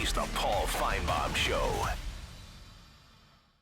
It's the Paul Finebaum Show.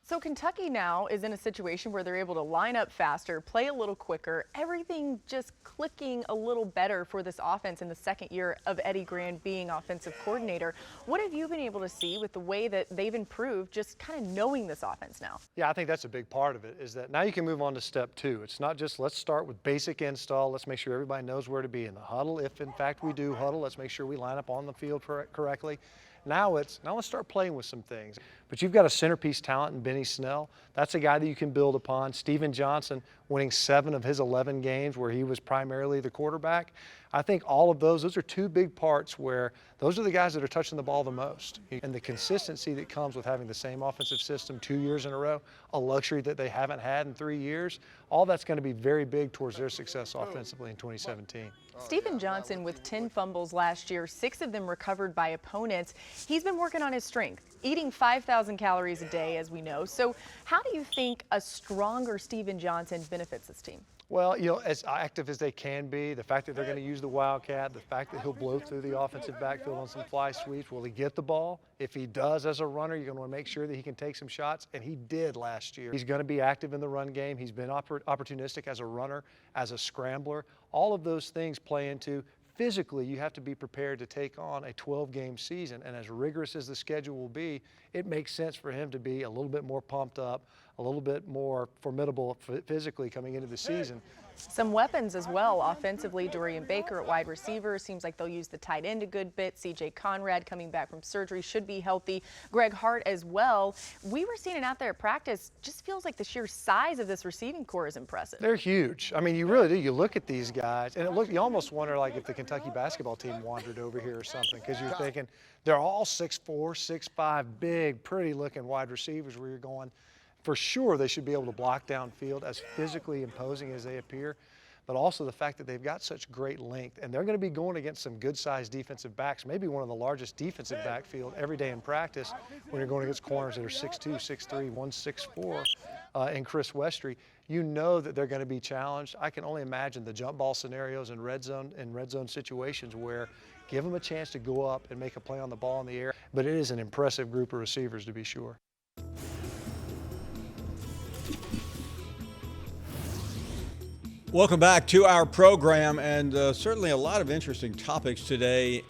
So Kentucky now is in a situation where they're able to line up faster, play a little quicker, everything just clicking a little better for this offense in the second year of Eddie Grand being offensive coordinator. What have you been able to see with the way that they've improved, just kind of knowing this offense now? Yeah, I think that's a big part of it, is that now you can move on to step two. It's not just let's start with basic install. Let's make sure everybody knows where to be in the huddle. If in fact we do huddle, let's make sure we line up on the field correctly. Now let's start playing with some things. But you've got a centerpiece talent in Benny Snell. That's a guy that you can build upon. Steven Johnson winning 7 of his 11 games where he was primarily the quarterback. I think all of those are two big parts where those are the guys that are touching the ball the most. And the consistency that comes with having the same offensive system 2 years in a row, a luxury that they haven't had in 3 years, all that's going to be very big towards their success offensively in 2017. Steven Johnson with 10 fumbles last year, 6 of them recovered by opponents. He's been working on his strength, eating 5,000 calories a day, as we know. So how do you think a stronger Steven Johnson benefits this team? Well, as active as they can be, the fact that they're going to use the Wildcat, the fact that he'll blow through the offensive backfield on some fly sweeps. Will he get the ball? If he does as a runner, you're going to want to make sure that he can take some shots, and he did last year. He's going to be active in the run game. He's been opportunistic as a runner, as a scrambler. All of those things play into physically, you have to be prepared to take on a 12-game season, and as rigorous as the schedule will be, it makes sense for him to be a little bit more pumped up, a little bit more formidable physically coming into the season. Some weapons as well offensively. Dorian Baker at wide receiver. Seems like they'll use the tight end a good bit. C.J. Conrad coming back from surgery should be healthy. Greg Hart as well. We were seeing it out there at practice. Just feels like the sheer size of this receiving core is impressive. They're huge. I mean, you really do. You look at these guys, and you almost wonder like if the Kentucky basketball team wandered over here or something, because you're thinking they're all 6'4", 6'5", big, pretty-looking wide receivers where you're going, for sure they should be able to block downfield, as physically imposing as they appear, but also the fact that they've got such great length, and they're going to be going against some good-sized defensive backs, maybe one of the largest defensive backfield every day in practice when you're going against corners that are 6'2", 6'3", 164, and Chris Westry. You know that they're going to be challenged. I can only imagine the jump ball scenarios in red zone situations where give them a chance to go up and make a play on the ball in the air, but it is an impressive group of receivers to be sure. Welcome back to our program, and certainly a lot of interesting topics today